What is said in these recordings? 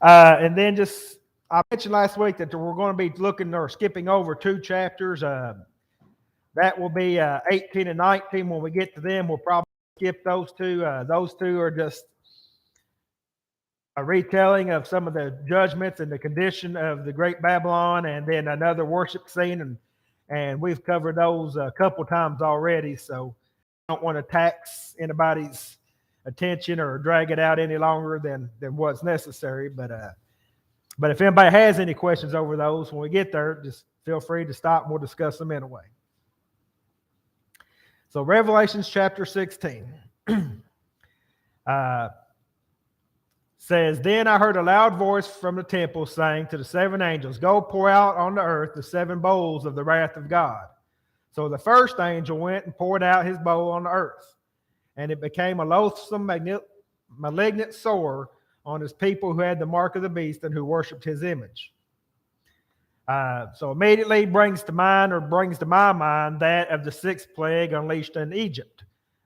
And then just, I mentioned last week that we're going to be looking or skipping over 2 chapters. That will be 18 and 19. When we get to them, we'll probably skip those two. Those two are just a retelling of some of the judgments and the condition of the Great Babylon, and then another worship scene. And we've covered those a couple times already, so I don't want to tax anybody's attention or drag it out any longer than what's necessary. But if anybody has any questions over those when we get there, just feel free to stop and we'll discuss them anyway. So Revelations chapter 16 says, Then I heard a loud voice from the temple saying to the 7 angels, Go pour out on the earth the 7 bowls of the wrath of God. So the first angel went and poured out his bowl on the earth, and it became a loathsome, malignant sore on his people who had the mark of the beast and who worshipped his image. So immediately brings to my mind that of the 6th plague unleashed in Egypt.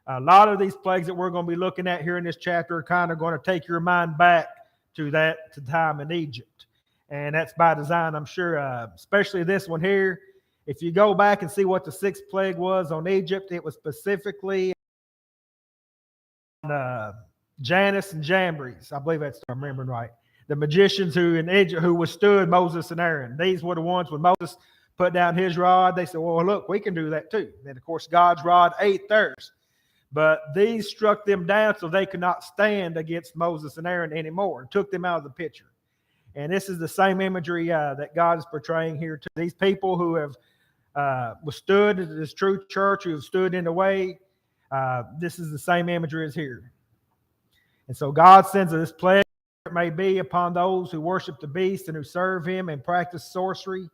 A lot of these plagues that we're going to be looking at here in this chapter are kind of going to take your mind back to that time in Egypt. And that's by design, I'm sure, especially this one here. If you go back and see what the 6th plague was on Egypt, it was specifically on Janus and Jambres. I believe that's, if I'm remembering right. The magicians who in Egypt who withstood Moses and Aaron. These were the ones when Moses put down his rod. They said, well, look, we can do that too. And of course, God's rod ate theirs. But these struck them down so they could not stand against Moses and Aaron anymore and took them out of the picture. And this is the same imagery that God is portraying here to these people who have withstood this true church, who have stood in the way. This is the same imagery as here. And so God sends this plague, it may be, upon those who worship the beast and who serve him and practice sorcery.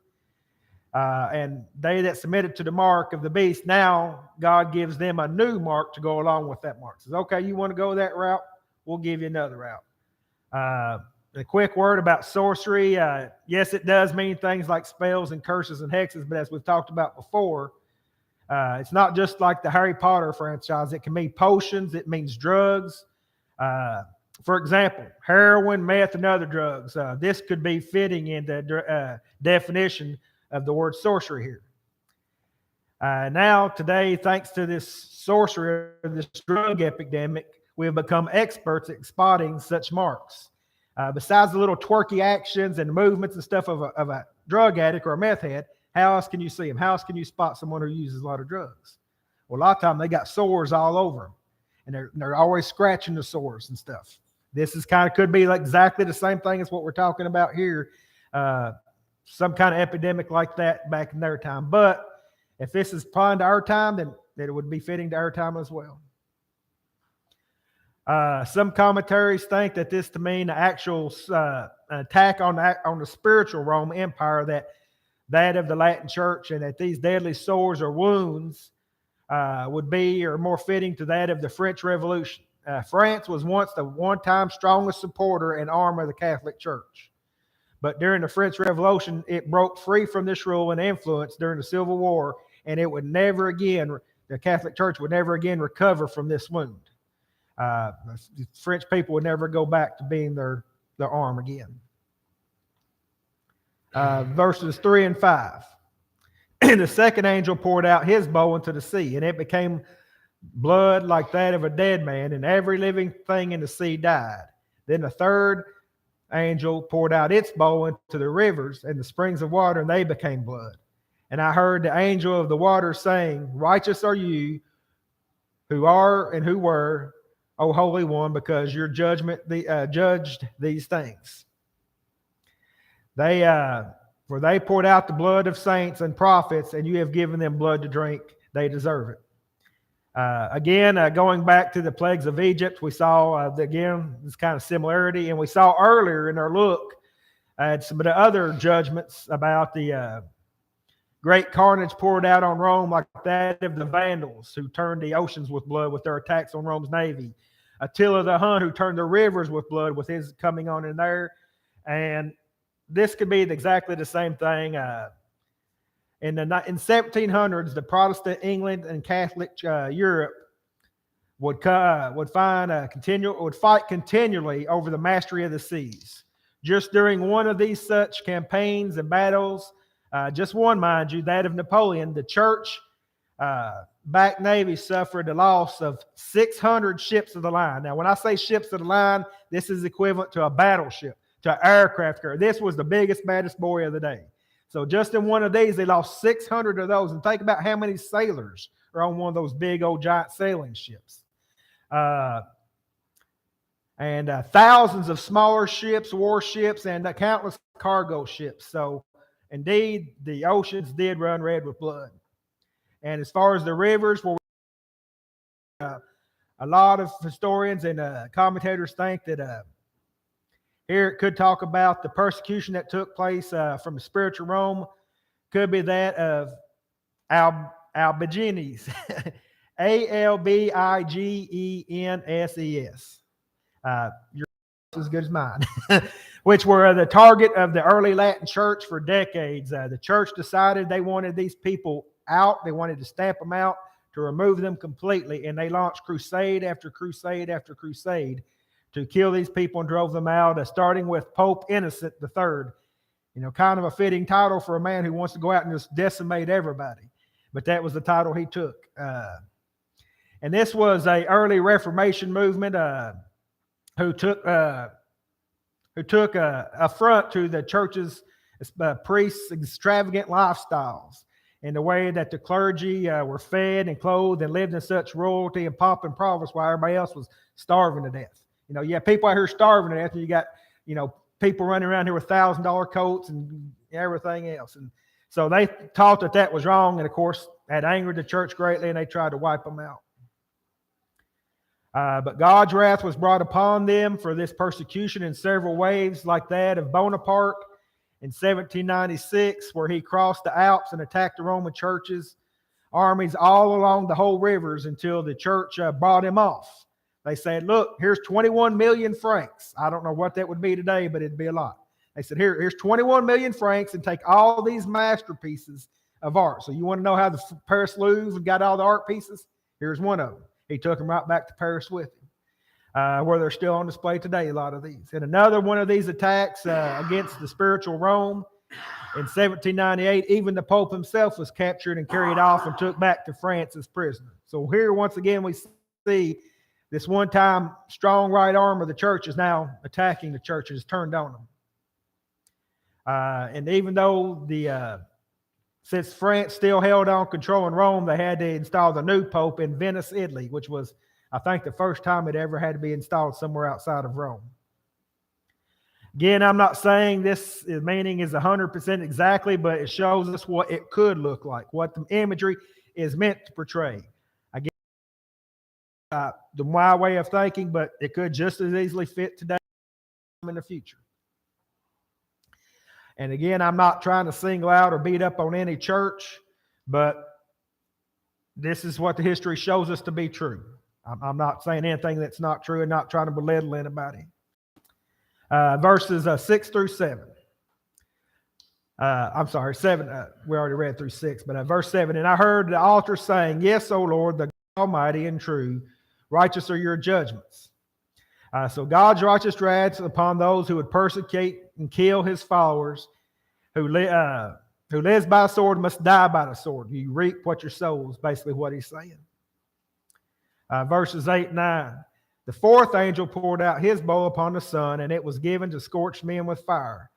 And they that submitted to the mark of the beast, now God gives them a new mark to go along with that mark. Says, okay, you want to go that route? We'll give you another route. A quick word about sorcery. Yes, it does mean things like spells and curses and hexes, but as we've talked about before, it's not just like the Harry Potter franchise. It can mean potions. It means drugs. For example, heroin, meth, and other drugs. This could be fitting in the definition of the word sorcery here. Now, today, thanks to this sorcery, this drug epidemic, we have become experts at spotting such marks. Besides the little twerky actions and movements and stuff of a drug addict or a meth head, how else can you see them? How else can you spot someone who uses a lot of drugs? Well, a lot of times they got sores all over them, and they're always scratching the sores and stuff. This is could be like exactly the same thing as what we're talking about here. Some kind of epidemic like that back in their time. But if this is applying to our time, then it would be fitting to our time as well. Some commentaries think that this to mean an actual attack on the spiritual Roman Empire, that of the Latin Church, and that these deadly sores or wounds would be or more fitting to that of the French Revolution. France was once the one-time strongest supporter and arm of the Catholic Church. But during the French Revolution, it broke free from this rule and influence during the Civil War, and it would never again, the Catholic Church would never again recover from this wound. The French people would never go back to being their arm again. Verses 3 and 5. And the second angel poured out his bowl into the sea, and it became blood like that of a dead man, and every living thing in the sea died. Then the third angel poured out its bowl into the rivers and the springs of water, and they became blood. And I heard the angel of the water saying, Righteous are you who are and who were, O Holy One, because your judgment judged these things. For they poured out the blood of saints and prophets, and you have given them blood to drink. They deserve it. Again, going back to the plagues of Egypt, we saw, again, this kind of similarity. And we saw earlier in our look at some of the other judgments about the great carnage poured out on Rome, like that of the Vandals, who turned the oceans with blood with their attacks on Rome's navy. Attila the Hun, who turned the rivers with blood with his coming on in there. And this could be exactly the same thing. In 1700s, the Protestant England and Catholic Europe would fight continually over the mastery of the seas. Just during one of these such campaigns and battles, just one, mind you, that of Napoleon, the church backed navy suffered the loss of 600 ships of the line. Now, when I say ships of the line, this is equivalent to a battleship, to an aircraft carrier. This was the biggest, baddest boy of the day. So just in one of these, they lost 600 of those. And think about how many sailors are on one of those big old giant sailing ships. And thousands of smaller ships, warships, and countless cargo ships. So indeed, the oceans did run red with blood. And as far as the rivers, a lot of historians and commentators think that here it could talk about the persecution that took place from the spiritual Rome. Could be that of Albigenses, Albigenses. Your as good as mine, which were the target of the early Latin church for decades. The church decided they wanted these people out. They wanted to stamp them out, to remove them completely. And they launched crusade after crusade after crusade to kill these people and drove them out, starting with Pope Innocent III. You know, kind of a fitting title for a man who wants to go out and just decimate everybody. But that was the title he took. And this was a early Reformation movement who took affront to the church's priests' extravagant lifestyles and the way that the clergy were fed and clothed and lived in such royalty and pomp and prowess while everybody else was starving to death. You know, you have people out here starving to death, and you got, you know, people running around here with $1,000 coats and everything else. And so they taught that that was wrong, and of course, that angered the church greatly, and they tried to wipe them out. But God's wrath was brought upon them for this persecution in several waves, like that of Bonaparte in 1796, where he crossed the Alps and attacked the Roman churches, armies all along the whole rivers until the church bought him off. They said, look, here's 21 million francs. I don't know what that would be today, but it'd be a lot. They said, here's 21 million francs, and take all these masterpieces of art. So you want to know how the Paris Louvre got all the art pieces? Here's one of them. He took them right back to Paris with him, where they're still on display today, a lot of these. And another one of these attacks against the spiritual Rome in 1798, even the Pope himself was captured and carried off and took back to France as prisoner. So here, once again, we see this one-time strong right arm of the church is now attacking the church and has turned on them. And even though since France still held on control in Rome, they had to install the new Pope in Venice, Italy, which was, I think, the first time it ever had to be installed somewhere outside of Rome. Again, I'm not saying this meaning is 100% exactly, but it shows us what it could look like, what the imagery is meant to portray. Again, my way of thinking, but it could just as easily fit today in the future. And again, I'm not trying to single out or beat up on any church, but this is what the history shows us to be true. I'm not saying anything that's not true and not trying to belittle anybody. Verses 6 through 7. I'm sorry, 7. We already read through 6, but verse 7. And I heard the altar saying, yes, O Lord, the Almighty and true, righteous are your judgments. So God's righteous wrath upon those who would persecute and kill his followers, who lives by the sword must die by the sword. You reap what you sow is basically what he's saying. Verses 8 and 9. The fourth angel poured out his bowl upon the sun, and it was given to scorch men with fire.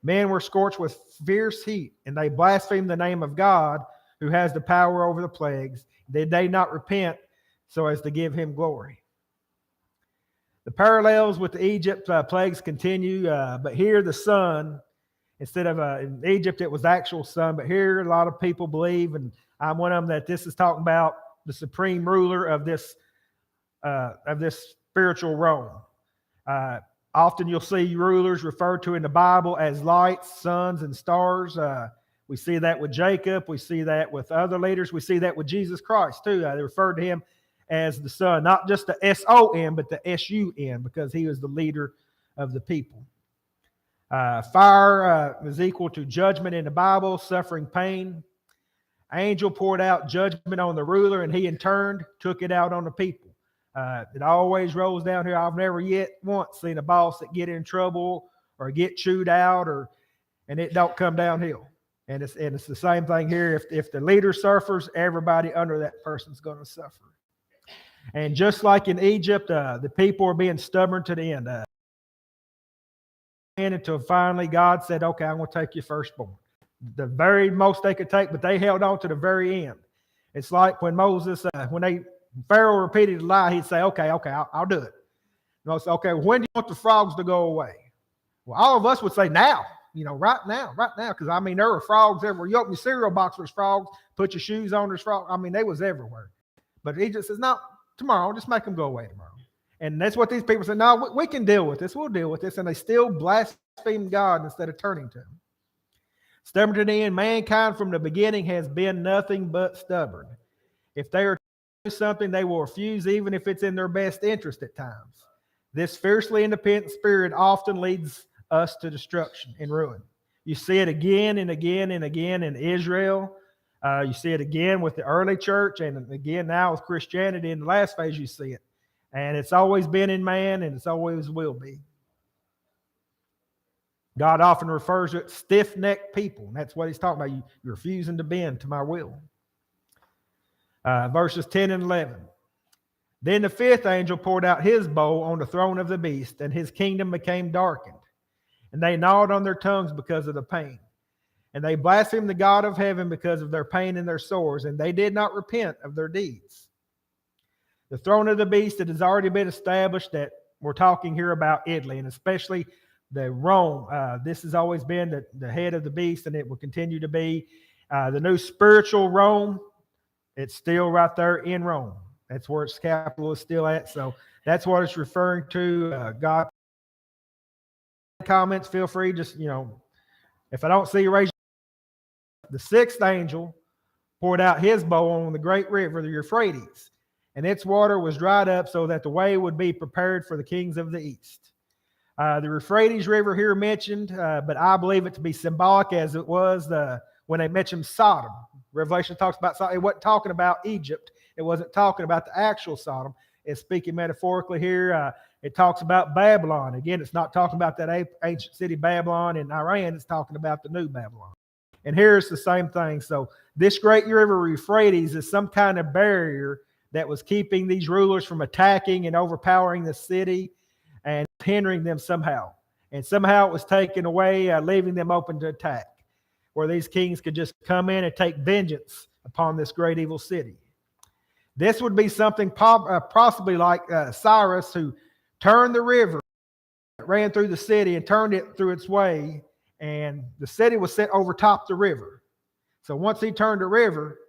Men were scorched with fierce heat, and they blasphemed the name of God, who has the power over the plagues. Did they not repent so as to give him glory? The parallels with the Egypt plagues continue, but here the sun, instead of in Egypt it was the actual sun, but here a lot of people believe, and I'm one of them, that this is talking about the supreme ruler of this spiritual Rome. Often you'll see rulers referred to in the Bible as lights, suns, and stars. We see that with Jacob. We see that with other leaders. We see that with Jesus Christ too. They referred to him as the Son, not just the S-O-N, but the S-U-N, because he was the leader of the people. Fire is equal to judgment in the Bible, suffering, pain. Angel poured out judgment on the ruler, and he in turn took it out on the people. It always rolls down here. I've never yet once seen a boss that get in trouble get chewed out, and it don't come downhill. And it's the same thing here. If the leader suffers, everybody under that person's going to suffer. And just like in Egypt, the people are being stubborn to the end. Until finally God said, okay, I'm going to take your firstborn. The very most they could take, but they held on to the very end. It's like when Moses, Pharaoh repeated the lie, he'd say, okay, I'll do it. And I'll say, okay, when do you want the frogs to go away? Well, all of us would say now, right now, because there were frogs everywhere. You open your cereal box, there's frogs. Put your shoes on, there's frogs. They was everywhere. But Egypt says, no, tomorrow, just make them go away tomorrow. And that's what these people say, no, we can deal with this. We'll deal with this. And they still blaspheme God instead of turning to him. Stubborn to the end, mankind from the beginning has been nothing but stubborn. If they are to do something, they will refuse even if it's in their best interest at times. This fiercely independent spirit often leads us to destruction and ruin. You see it again and again and again in Israel. You see it again with the early church, and again now with Christianity. In the last phase, you see it. And it's always been in man, and it's always will be. God often refers to it stiff-necked people. And that's what he's talking about. You're refusing to bend to my will. Verses 10 and 11. Then the fifth angel poured out his bowl on the throne of the beast, and his kingdom became darkened. And they gnawed on their tongues because of the pain. And they blasphemed the God of heaven because of their pain and their sores, and they did not repent of their deeds. The throne of the beast, it has already been established that we're talking here about Italy, and especially the Rome. This has always been the head of the beast, and it will continue to be. The new spiritual Rome, it's still right there in Rome. That's where its capital is still at. So that's what it's referring to. God, comments, feel free. Just, if I don't see you, raise your hand. The sixth angel poured out his bowl on the great river, the Euphrates, and its water was dried up so that the way would be prepared for the kings of the east. The Euphrates River here mentioned, but I believe it to be symbolic as it was when they mentioned Sodom. Revelation talks about Sodom. It wasn't talking about Egypt. It wasn't talking about the actual Sodom. It's speaking metaphorically here. It talks about Babylon. Again, it's not talking about that ancient city Babylon in Iran. It's talking about the new Babylon. And here's the same thing. So this great river Euphrates is some kind of barrier that was keeping these rulers from attacking and overpowering the city and hindering them somehow. And somehow it was taken away, leaving them open to attack, where these kings could just come in and take vengeance upon this great evil city. This would be something possibly like Cyrus, who turned the river, ran through the city and turned it through its way, and the city was set over top the river. So once he turned the river,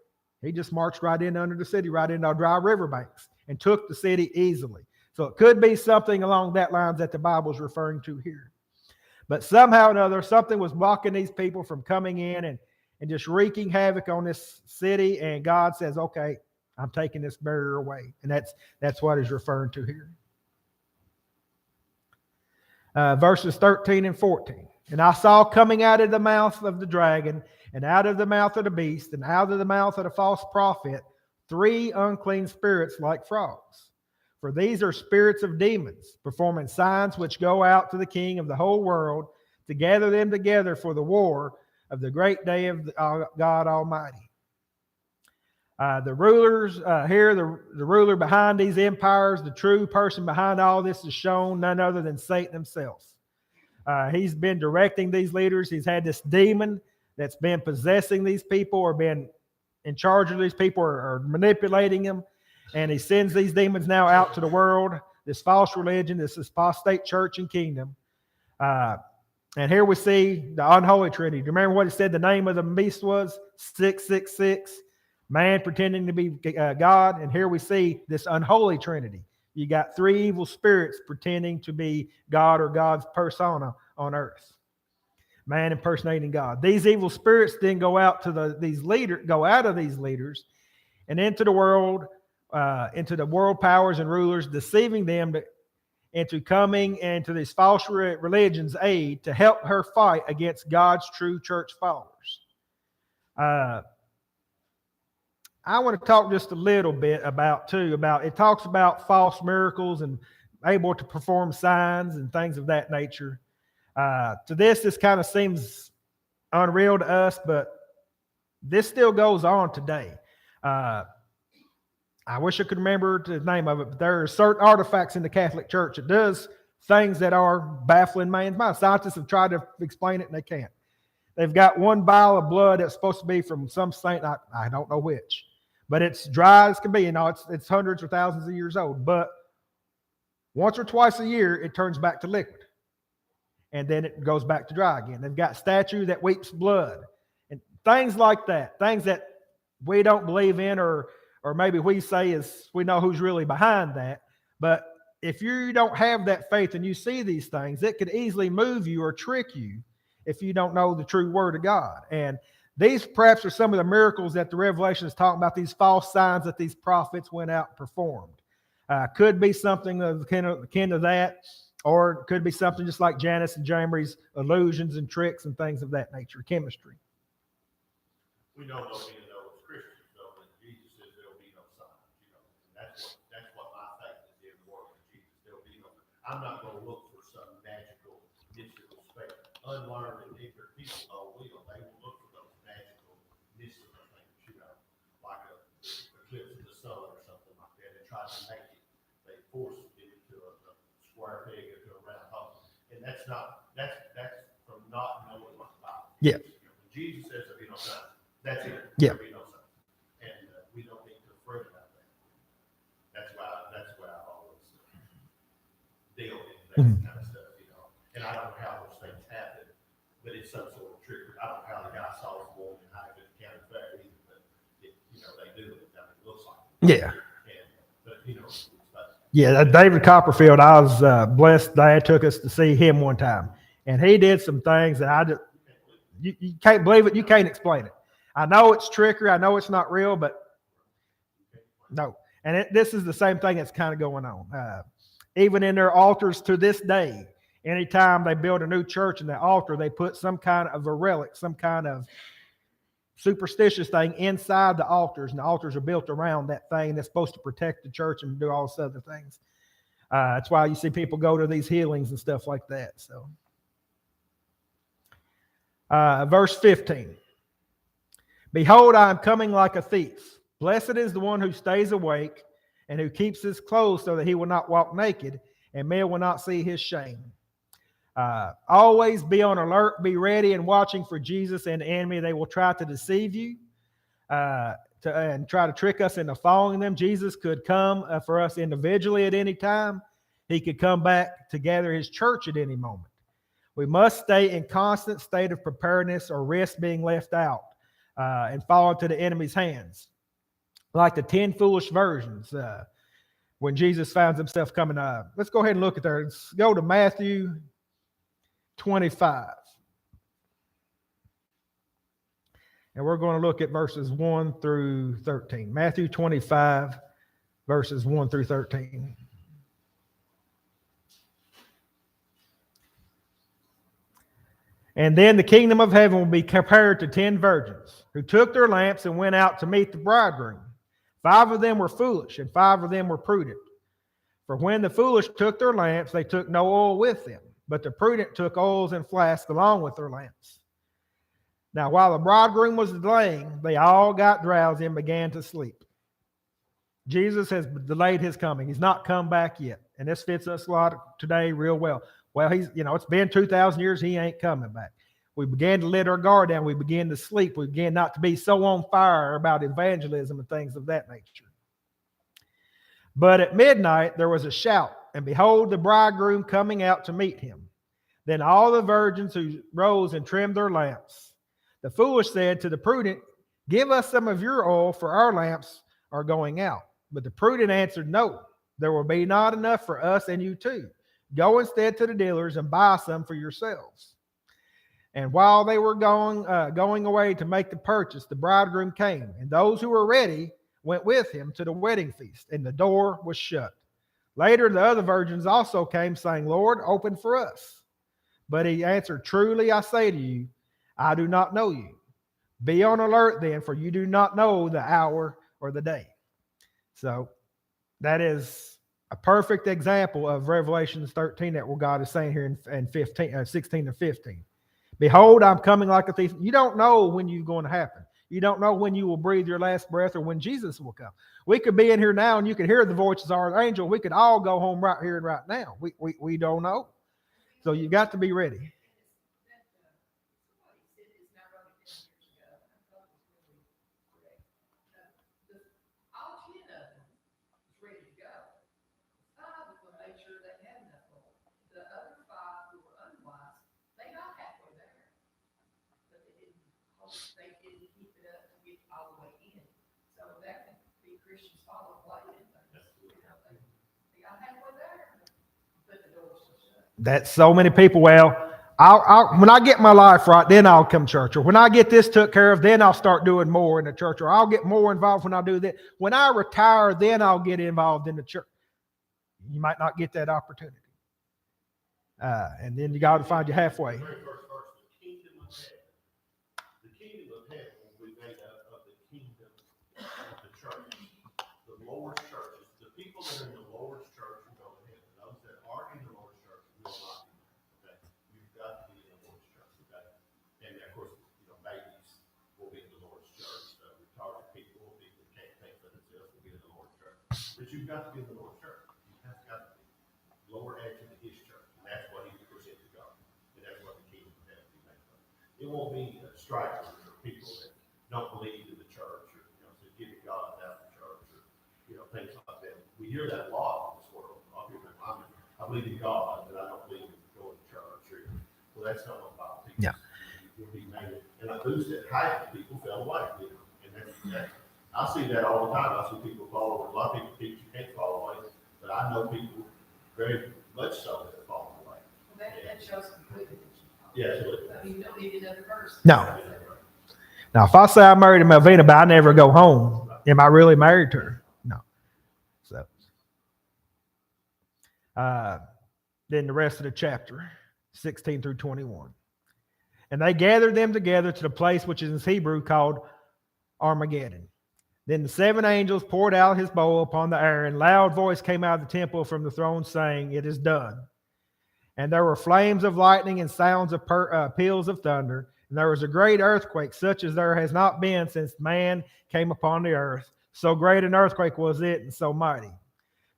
he just marched right in under the city, right into our dry riverbanks, and took the city easily. So it could be something along that lines that the Bible is referring to here. But somehow or another, something was blocking these people from coming in and just wreaking havoc on this city, and God says, okay, I'm taking this barrier away. And that's what he's referring to here. Verses 13 and 14. And I saw coming out of the mouth of the dragon, and out of the mouth of the beast, and out of the mouth of the false prophet, 3 unclean spirits like frogs. For these are spirits of demons, performing signs which go out to the king of the whole world to gather them together for the war of the great day of God Almighty. The rulers here, the ruler behind these empires, the true person behind all this is shown, none other than Satan himself. He's been directing these leaders. He's had this demon that's been possessing these people or been in charge of these people or manipulating them. And he sends these demons now out to the world, this false religion, this apostate church and kingdom. And here we see the unholy trinity. Do you remember what it said the name of the beast was? 666. Man pretending to be God. And here we see this unholy trinity. You got 3 evil spirits pretending to be God or God's persona on earth. Man impersonating God. These evil spirits then go out to these leaders and into the world, into the world powers and rulers, deceiving them into coming into these false religions' aid to help her fight against God's true church followers. I want to talk just a little bit about it talks about false miracles and able to perform signs and things of that nature. To this kind of seems unreal to us, but this still goes on today. I wish I could remember the name of it, but there are certain artifacts in the Catholic Church that does things that are baffling man's mind. Scientists have tried to explain it and they can't. They've got one vial of blood that's supposed to be from some saint, I don't know which, but it's dry as can be. It's hundreds or thousands of years old, but once or twice a year, it turns back to liquid. And then it goes back to dry again. They've got statue that weeps blood and things like that, things that we don't believe in, or maybe we say is we know who's really behind that. But if you don't have that faith and you see these things, it could easily move you or trick you if you don't know the true word of God. And these perhaps are some of the miracles that the Revelation is talking about, these false signs that these prophets went out and performed. Could be something akin to that, or it could be something just like Janus and Jambres, illusions and tricks and things of that nature, chemistry. We know those being those Christians, though, that Jesus says there'll be no signs. That's what my faith is in the word of Jesus. There'll be no. I'm not going to look for some magical, mystical space. Unlearned and ignorant people, though, they will look for those magical, mystical things, like a eclipse of the sun or something like that, and try to make it. They force it into a square peg into a round hole, and that's from not knowing what the Bible is. Yeah. When Jesus says there'll be no signs, that's it. Yeah. There'll be no signs, and we don't need to fret about that. That's why I've always dealt in that kind of stuff, And I don't know how those things happen, but it's some sort of trickery. I don't know how the guy saw the woman and how it counted fair either, but they do it. It looks like it. Yeah. But yeah, David Copperfield, I was blessed. Dad took us to see him one time, and he did some things that you can't believe it. You can't explain it. I know it's trickery. I know it's not real, but no. And this is the same thing that's kind of going on. Even in their altars to this day, anytime they build a new church in the altar, they put some kind of a relic, some kind of superstitious thing inside the altars, and the altars are built around that thing that's supposed to protect the church and do all this other things. That's why you see people go to these healings and stuff like that. So, verse 15. Behold, I am coming like a thief. Blessed is the one who stays awake and who keeps his clothes so that he will not walk naked and men will not see his shame. Always be on alert, be ready and watching for Jesus and the enemy. They will try to deceive you and try to trick us into following them. Jesus could come for us individually at any time. He could come back to gather his church at any moment. We must stay in constant state of preparedness or risk being left out and fall into the enemy's hands. Like the 10 foolish virgins when Jesus finds himself coming. Let's go ahead and look at there. Let's go to Matthew 25. And we're going to look at verses 1 through 13. Matthew 25, verses 1 through 13. And then the kingdom of heaven will be compared to 10 virgins who took their lamps and went out to meet the bridegroom. 5 of them were foolish and 5 of them were prudent. For when the foolish took their lamps, they took no oil with them, but the prudent took oils and flasks along with their lamps. Now, while the bridegroom was delaying, they all got drowsy and began to sleep. Jesus has delayed his coming. He's not come back yet. And this fits us a lot today real well. Well, it's been 2,000 years. He ain't coming back. We began to let our guard down. We began to sleep. We began not to be so on fire about evangelism and things of that nature. But at midnight, there was a shout, and behold, the bridegroom coming out to meet him. Then all the virgins who rose and trimmed their lamps. The foolish said to the prudent, give us some of your oil, for our lamps are going out. But the prudent answered, no, there will be not enough for us and you too. Go instead to the dealers and buy some for yourselves. And while they were going away to make the purchase, the bridegroom came, and those who were ready went with him to the wedding feast, and the door was shut. Later, the other virgins also came, saying, Lord, open for us. But he answered, truly I say to you, I do not know you. Be on alert then, for you do not know the hour or the day. So that is A perfect example of Revelation 13 that what God is saying here in 16 and 15. Behold, I'm coming like a thief. You don't know when you're going to happen. You don't know when you will breathe your last breath or when Jesus will come. We could be in here now and you could hear the voices of our angel. We could all go home right here and right now. We don't know. So you got to be ready. That's so many people. Well, when I get my life right, then I'll come church. Or when I get this took care of, then I'll start doing more in the church. Or I'll get more involved when I do that. When I retire, then I'll get involved in the church. You might not get that opportunity. And then you got to find you halfway. The kingdom of heaven will be made up of the kingdom of the church, the Lord's churches. The people that are in the Lord's church will go to heaven. Those that aren't in the Lord's church will not be. Okay, you've got to be in the Lord's church. Okay, and of course, babies will be in the Lord's church. Retarded people, people that can't think for themselves, will be in the Lord's church. But you've got to be in the Lord's church. You have got to be. Lower edge of His church, and that's what He presents to God, and that's what the kingdom of heaven will be made of. It won't be strikers or people that don't believe in the church, or to give God out of the church, or things like that. We hear that a lot in this world. A lot of people think, I believe in God, but I don't believe in going to church. Well, that's not what the Bible teaches. Yeah. You'll be made, and those that half people fell away. And that's I see that all the time. I see people fall away. A lot of people teach you can't fall away, but I know people very much so that fall away. Well, that shows completely. Yeah, absolutely. I mean, you don't need another verse. No. Now, if I say I'm married to Melvina, but I never go home, am I really married to her? No. So, then the rest of the chapter, 16 through 21. And they gathered them together to the place which is in Hebrew called Armageddon. Then the seven angels poured out his bowl upon the air, and loud voice came out of the temple from the throne, saying, "It is done." And there were flames of lightning and sounds of peals of thunder. And there was a great earthquake, such as there has not been since man came upon the earth. So great an earthquake was it, and so mighty.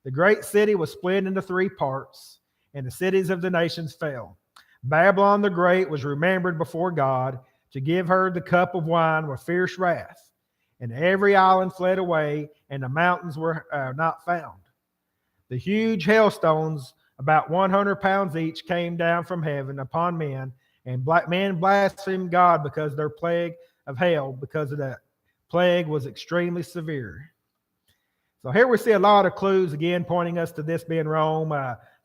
The great city was split into 3 parts, and the cities of the nations fell. Babylon the Great was remembered before God to give her the cup of wine with fierce wrath. And every island fled away, and the mountains were not found. The huge hailstones, about 100 pounds each, came down from heaven upon men, and men blasphemed God because their plague of hail, because of that plague was extremely severe. So here we see a lot of clues again pointing us to this being Rome,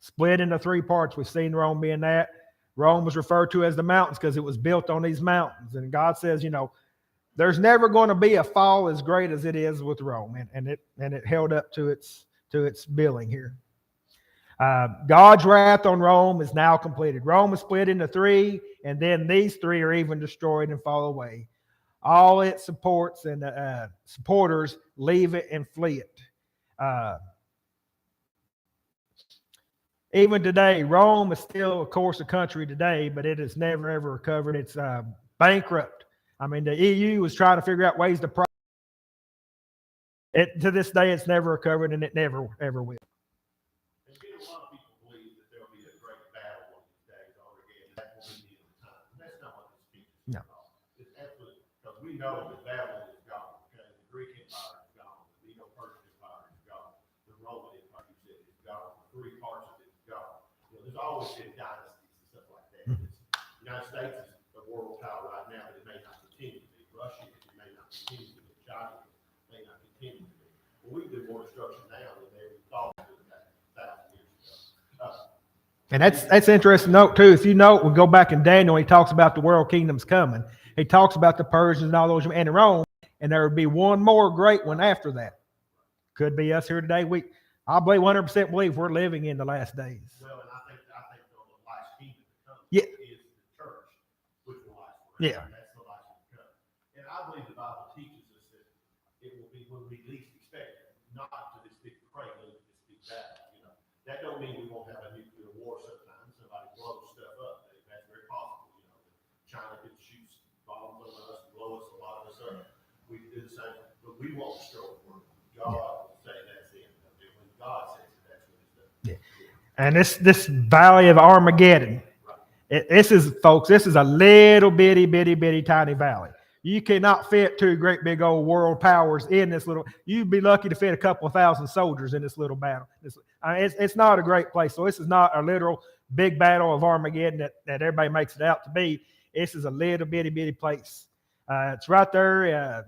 split into 3 parts. We've seen Rome being that. Rome was referred to as the mountains because it was built on these mountains. And God says, there's never going to be a fall as great as it is with Rome, and it held up to its billing here. God's wrath on Rome is now completed. Rome is split into 3, and then these 3 are even destroyed and fall away. All its supports and supporters leave it and flee it. Even today, Rome is still, of course, a country today, but it has never ever recovered. It's bankrupt. I mean, the EU is trying to figure out ways to profit. To this day, it's never recovered, and it never ever will. And a lot of people believe that there will be a great battle one of these days already, and that will be the end of time. And that's not what this speech is about. It's absolutely, because we know that Babylon is gone. Okay? The Greek Empire is gone. The Medo-Persian Empire is gone. The Roman Empire, you said, is gone. The 3 parts of it is gone. There's always been dynasties and stuff like that. The United States is a world power right now, but it may not continue to be. Russia, it may not continue to be. China may not continue to be. Well, we do more destruction now than they ever thought we would have 1,000 years ago. And that's interesting to note too. If you know, we'll go back in Daniel, he talks about the world kingdoms coming. He talks about the Persians and all those, and Rome, and there would be one more great one after that. Could be us here today. I believe 100% believe we're living in the last days. Well, and I think the last kingdom to come is the church, which will last forever. Yeah. That's the last one to come. And I believe the Bible teaches us that it will be when we least expect it, not to this big prelude, this big battle. That don't mean we won't have a nuclear war sometime. Somebody blows stuff up. That's very possible. You know, China could shoot bombs on us, blow us, a lot of us up. We can do the same, but we won't destroy the world. God will say that's it. When God says it, that's what He's done. Yeah. And this valley of Armageddon, this is a little bitty tiny valley. You cannot fit two great big old world powers in this little. You'd be lucky to fit a couple of thousand soldiers in this little battle. It's not a great place. So this is not a literal big battle of Armageddon that everybody makes it out to be. This is a little bitty place. It's right there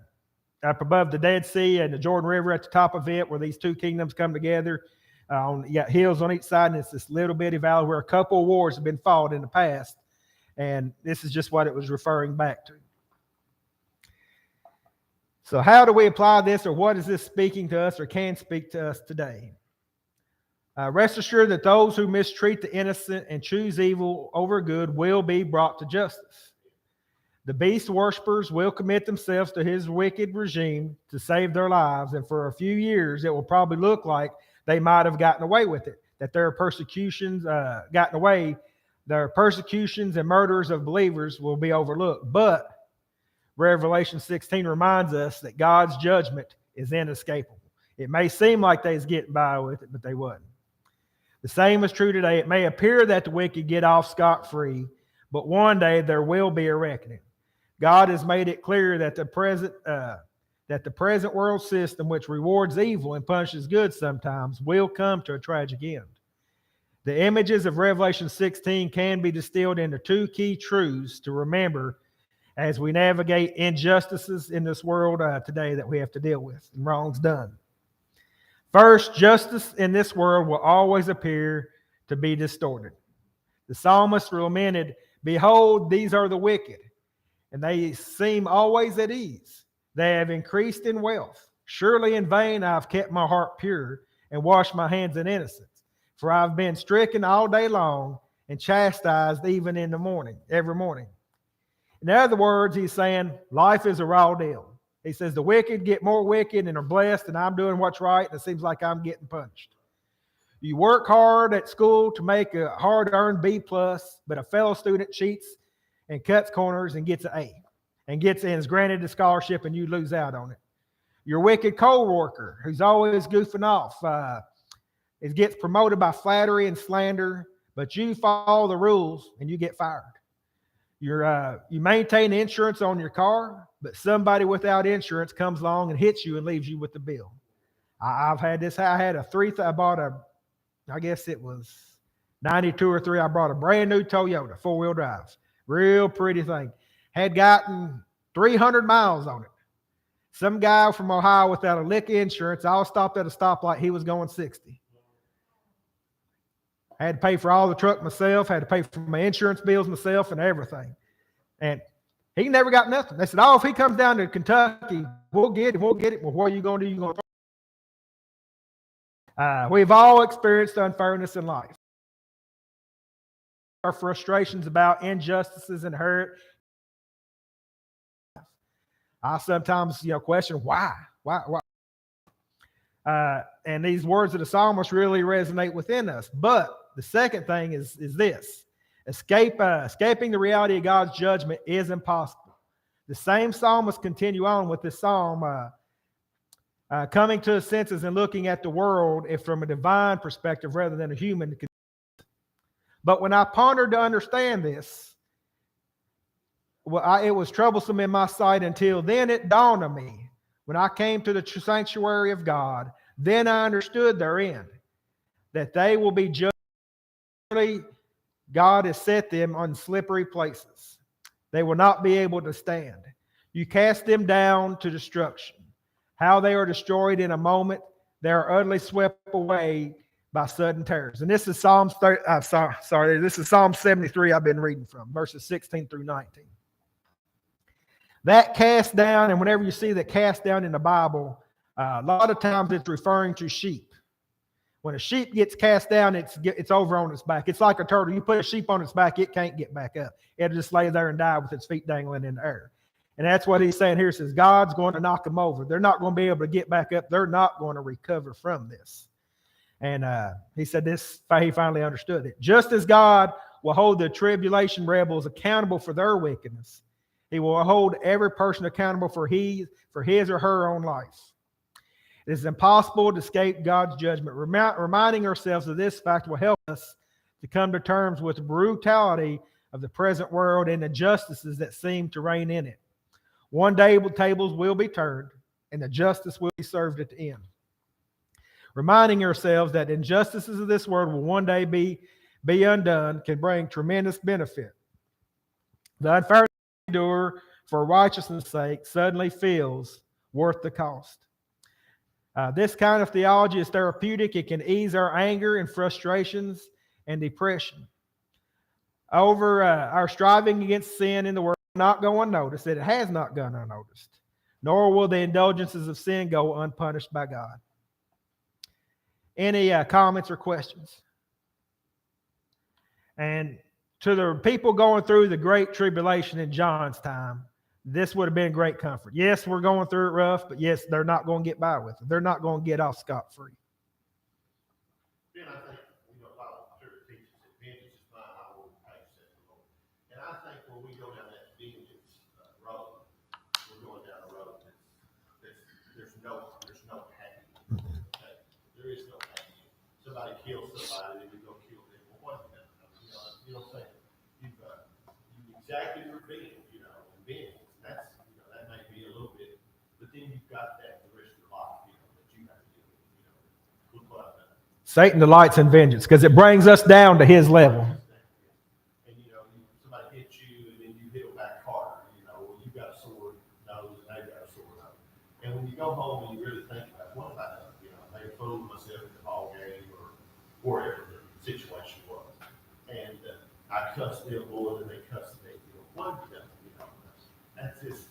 up above the Dead Sea and the Jordan River at the top of it, where these two kingdoms come together. You got hills on each side, and it's this little bitty valley where a couple of wars have been fought in the past. And this is just what it was referring back to. So how do we apply this, or what is this speaking to us or can speak to us today? Rest assured that those who mistreat the innocent and choose evil over good will be brought to justice. The beast worshippers will commit themselves to his wicked regime to save their lives, and for a few years it will probably look like they might have gotten away with it, that their persecutions gotten away, their persecutions and murders of believers will be overlooked. But Revelation 16 reminds us that God's judgment is inescapable. It may seem like they's getting by with it, but they wasn't. The same is true today. It may appear that the wicked get off scot-free, but one day there will be a reckoning. God has made it clear that the present world system, which rewards evil and punishes good sometimes, will come to a tragic end. The images of Revelation 16 can be distilled into two key truths to remember as we navigate injustices in this world today that we have to deal with and wrongs done. First, justice in this world will always appear to be distorted. The psalmist lamented, "Behold, these are the wicked, and they seem always at ease. They have increased in wealth. Surely in vain I have kept my heart pure and washed my hands in innocence. For I have been stricken all day long and chastised even in the morning, every morning." In other words, he's saying life is a raw deal. He says the wicked get more wicked and are blessed, and I'm doing what's right, and it seems like I'm getting punished. You work hard at school to make a hard-earned B+, but a fellow student cheats and cuts corners and gets an A, and is granted a scholarship, and you lose out on it. Your wicked co-worker who's always goofing off gets promoted by flattery and slander, but you follow the rules and you get fired. You maintain insurance on your car, but somebody without insurance comes along and hits you and leaves you with the bill. I've had this. I bought I guess it was 92 or 3. I bought a brand new Toyota 4-wheel drive. Real pretty thing. Had gotten 300 miles on it. Some guy from Ohio without a lick of insurance, I was stopped at a stoplight. He was going 60. I had to pay for all the truck myself, had to pay for my insurance bills myself and everything. And he never got nothing. They said, "Oh, if he comes down to Kentucky, we'll get it. Well, what are you going to do? You're going to We've all experienced unfairness in life. Our frustrations about injustices and hurt. I sometimes, question why. And these words of the psalmist really resonate within us. But the second thing is this: escaping the reality of God's judgment is impossible. The same psalmist continue on with this psalm, coming to his senses and looking at the world from a divine perspective rather than a human. But when I pondered to understand this, it was troublesome in my sight until then it dawned on me. When I came to the sanctuary of God, then I understood their end, that they will be judged. God has set them on slippery places. They will not be able to stand. You cast them down to destruction. How they are destroyed in a moment. They are utterly swept away by sudden terrors. And this is Psalm 73 I've been reading from, verses 16 through 19. That cast down, and whenever you see that cast down in the Bible, a lot of times it's referring to sheep. When a sheep gets cast down, it's over on its back. It's like a turtle. You put a sheep on its back, it can't get back up. It'll just lay there and die with its feet dangling in the air. And that's what he's saying here. He says, God's going to knock them over. They're not going to be able to get back up. They're not going to recover from this. And he said this, he finally understood it. Just as God will hold the tribulation rebels accountable for their wickedness, he will hold every person accountable for his or her own life. It is impossible to escape God's judgment. Reminding ourselves of this fact will help us to come to terms with the brutality of the present world and the injustices that seem to reign in it. One day the tables will be turned and the justice will be served at the end. Reminding ourselves that injustices of this world will one day be undone can bring tremendous benefit. The unfairness we endure for righteousness' sake suddenly feels worth the cost. This kind of theology is therapeutic. It can ease our anger and frustrations and depression. Over our striving against sin in the world will not go unnoticed. It has not gone unnoticed. Nor will the indulgences of sin go unpunished by God. Any comments or questions? And to the people going through the great tribulation in John's time, this would have been great comfort. Yes, we're going through it rough, but yes, they're not going to get by with it. They're not going to get off scot-free. Then I think, a lot of church teaches that vengeance is mine, I will repay, said the Lord. And I think when we go down that vengeance road, we're going down a road there's no happy. Okay? There is no happy. Somebody kills somebody, then we go kill them. Well, what? You know what I'm saying? You exactly revenge, and vengeance. That's, that may be a little bit, but then you've got that the rest of your life, that you have to deal with, look what I've done. Satan delights in vengeance because it brings us down to his level. And somebody hits you and then you hit them back harder. Well, you got a sore nose and they got a sore nose. And when you go home and you really think about it, what have I done? Maybe fooled myself at the ball game or wherever the situation was. And I cussed them more than they cussed me. What have you done? That's just,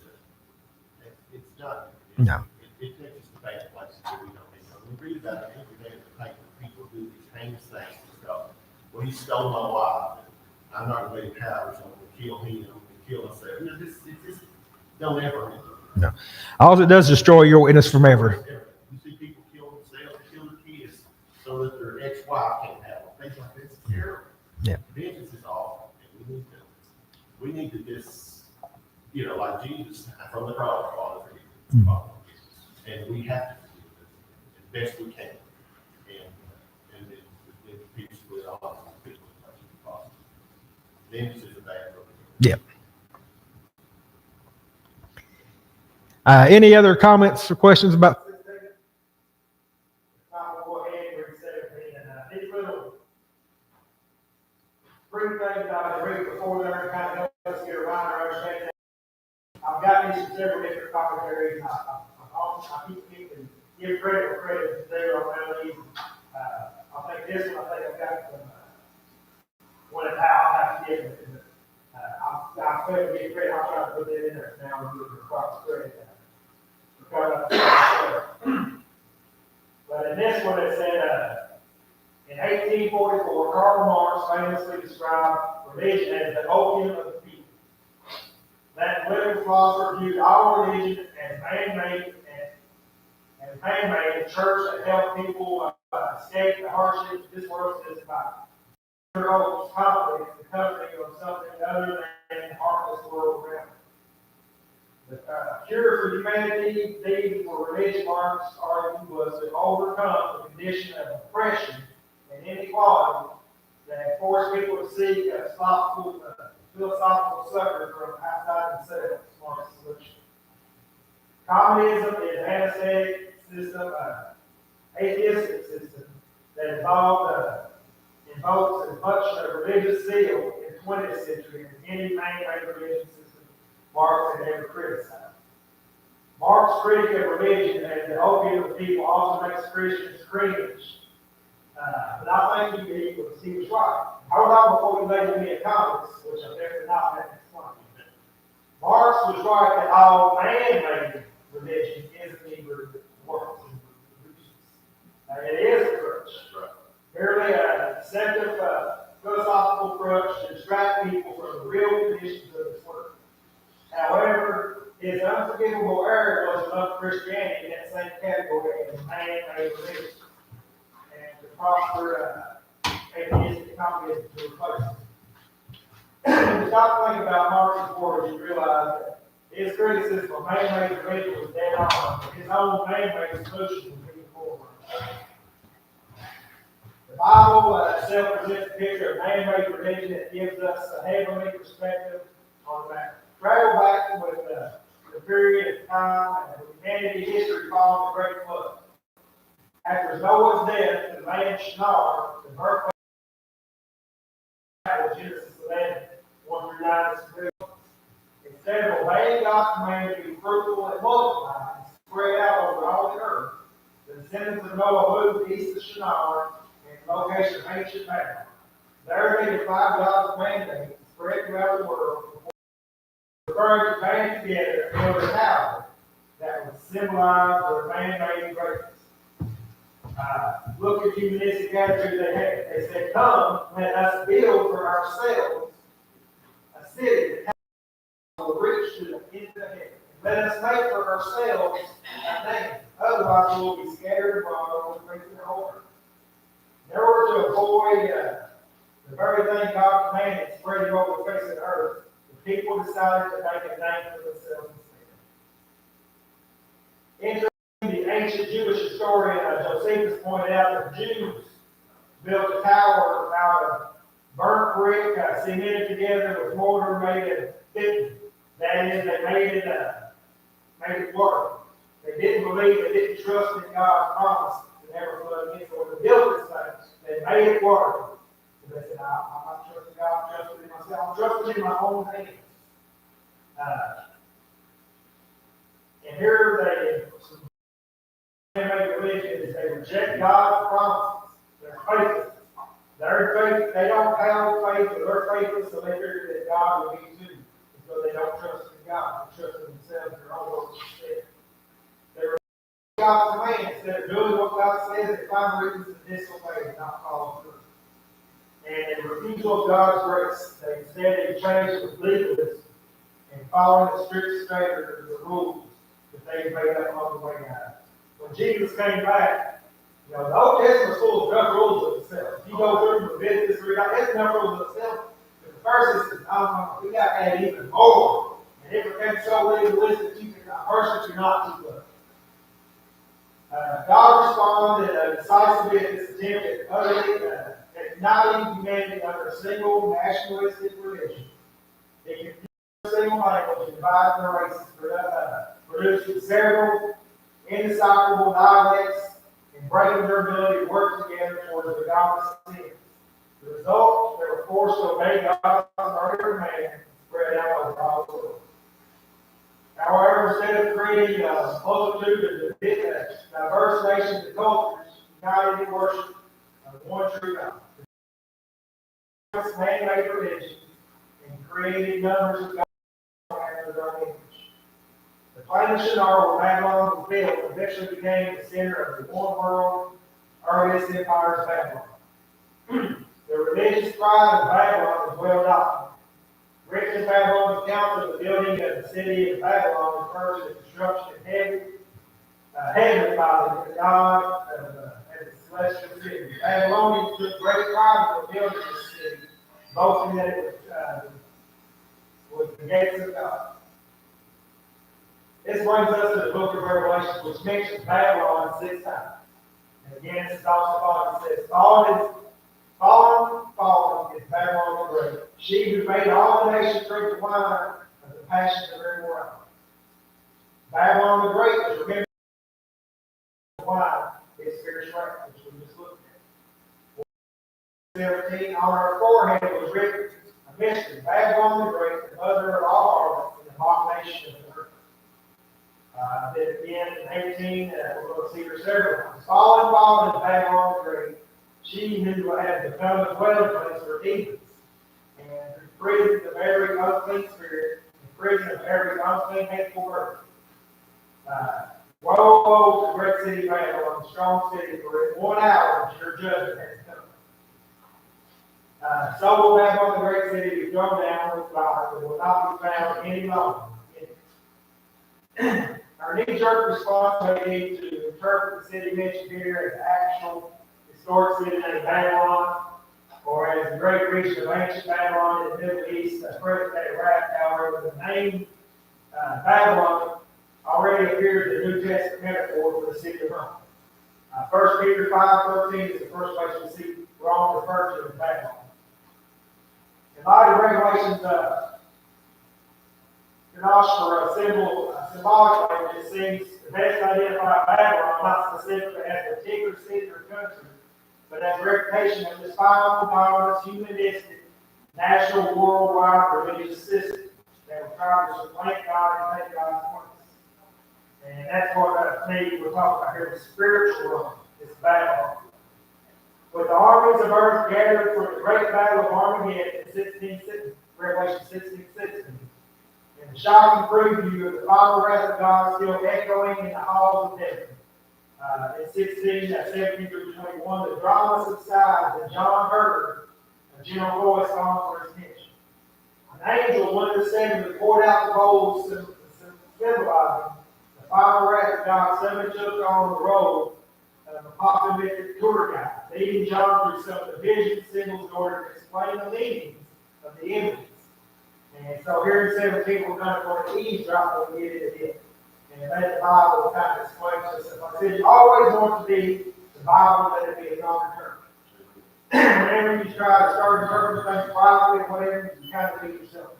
it's not. No. It takes us to bad places that we don't need. We read about it every day in the paper. People do these heinous things and stuff. Well, he stole my wife. I'm not going to leave powers. I'm going to kill him and kill myself. It just don't ever. No. All it does is destroy your witness from ever. You see people kill themselves, kill their kids, so that their ex-wife can't have them. Things like this is terrible. Yeah. Vengeance is awful. And we need to just, like Jesus from the cross, Father, forgive me. And we have to forgive as best we can. And then peacefully all people as much as possible. Vengeance is a bad road. Yeah. Any other comments or questions about? Three things I've read before there kind of help us get around or understand that. I've got these from several different commentaries. I keep give credit where credit is due on these. I think this one, I've got from one of I'll have to give it. I've failed to give credit. I'll try to put that in there now and give the proper credit. But in this one, it said, in 1844, Karl Marx famously described religion as the opium of the people. That political philosopher viewed all religion as man-made a church that helped people escape the hardships this world says about. Their hopes, confidence, the comforting of something other than the heartless world around. The cure for humanity, these were religion, Marx argued, was to overcome the condition of oppression and inequality that forced people to seek a philosophical succor from outside themselves, Marx's solution. Communism is an atheistic system, that invokes a function of religious zeal in the 20th century and any man-made religious system Marx had ever criticized. Marx's critique of religion as the opium of the people also makes Christians cringe. But I think he was right. I was out before he made me a comments, which I'm definitely not making fun. Marx was right that all man-made religion is evil works. It is a crutch. Merely a deceptive philosophical crutch to distract people from the real conditions of this world. However, his unforgivable error was enough Christianity in that same category as man-made religion. And to prosper atheistic communism to replace it. When you stop thinking about Marx's words, you realize that his criticism of man-made religion was dead on, but his own man-made solution was moving forward. The Bible itself presents a picture of man-made religion that gives us a heavenly perspective on the matter. Travel back with the period of time when humanity history following the Great Flood. After Noah's death, the man Shinar, the birthplace of Genesis 11, 1 through 9 is real. Instead of obeying God's command to be fruitful and multiply and spread out over all the earth, the descendants of Noah moved east of Shinar in the location of ancient Babylon. There they defied God's mandate and spread throughout the world, referring to band together and build a tower that would symbolize their man-made greatness. Look at the humanistic attitude they had. They said, "Come, let us build for ourselves a city that will reach to the end of the heaven. Let us make for ourselves a name. Otherwise, we will be scattered abroad over the face of the whole earth." In order to avoid the very thing God commanded spreading over the face of the earth, the people decided to make a name for themselves instead. The ancient Jewish historian Josephus pointed out that the Jews built a tower out of burnt brick, cemented together with mortar made of thick. That is, they made it work. They didn't believe, they didn't trust in God's promise to never flood again. So when they built this thing, they made it work. So they said, I'm not trusting God, I'm trusting in myself, I'm trusting in my own hands. And here man-made religion is they reject God's promises. They're faithless. Their faith, they don't have faith, or they're faithless, so they figure that God will be too. And so they don't trust in God. They trust in themselves, their own works instead. They reject God's command. Instead of doing what God says, they find reasons to disobey and not follow through. And in refusal of God's grace, they change it with legalism and following the strict standards of the rules that they made up on the way out. When Jesus came back, the Old Testament is full of enough rules of itself. You go through Leviticus, there's enough rules of itself. But the first is, we got to add even more. And it became so legalistic, you cannot, first that you're not too good. God responded decisively at this attempt at utterly uniting humanity under a single nationalistic religion. It confused a single language and divided the races, producing several indecipherable dialects and breaking their ability to work together towards the godless sins. The result, they were forced to obey God's earlier command and spread out over all the world. However, instead of creating a multitude of diverse nations and cultures united in worship of one true God, man-made religion and created numbers of God after their own image. The planet Shinar, where Babylon was built, eventually became the center of the one world earliest empire's Babylon. The religious pride of Babylon is well documented. Written in Babylon's account of the building of the city of Babylon refers to the construction of heaven by the god of the celestial city. The Babylonians took great pride in the building of the city, boasting that it was the gates of God. This brings us to the book of Revelation, which mentions Babylon 6 times. And again, this is also found. It says, fallen is Babylon the Great. She who made all the nations drink the wine of the passion of her immorality. Babylon the Great is remembered the wine is spiritual, which we just looked at. 17, on her forehead was written a mystery, Babylon the Great, the mother of all harlots and abomination of the earth. Then again in 18, we're going to see her several times. Fallen is Babylon the Great, she who had become a dwelling place for demons, and who prison of every unclean spirit, and prison of every unclean hateful word. Woe, woe to the great city Babylon, the strong city, for in 1 hour your judgment has come. So will Babylon, the great city, be thrown down with fire, and will not be found any longer. Our knee-jerk response may be to interpret the city mentioned here as actual historic city named Babylon, or as the great region of ancient Babylon in the Middle East, present-day Iraq. However, the name Babylon already appears in the New Testament metaphor for the city of Rome. 1 Peter 5:13 is the first place we see Rome referred to as Babylon. In light of Revelation's Gnosper symbolically, it seems the best to identify Babylon not specifically as a particular city or country, but as a reputation of this final, powerless, humanistic, national, worldwide religious system that will try to supplant God and take God's place. And that's what we're talking about here, the spiritual Rome. It's Babylon. With the armies of earth gathered for the great battle of Armageddon in Revelation 16:16. And the shocking preview of the final wrath of God still echoing in the halls of heaven. In 17 through 21, the drama subsides, and John heard a gentle voice calling for his attention. An angel, one of the seven, who poured out the bowls, symbolizing the final wrath of God, suddenly took on the role of a apocalyptic tour guide, leading John through some of the vision symbols in order to explain the meanings of the images. And so here in 17, we're kind of going to eavesdrop when we get into it. And let the Bible kind of explain to us. Like I said, you always want to be the Bible, let it be a non-interpreter. Whenever you try to start interpreting things privately or whatever, you kind of do yourself.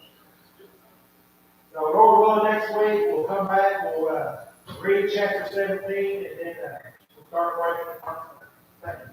So Lord willing, next week we'll come back, we'll read chapter 17, and then we'll start writing. Thank you.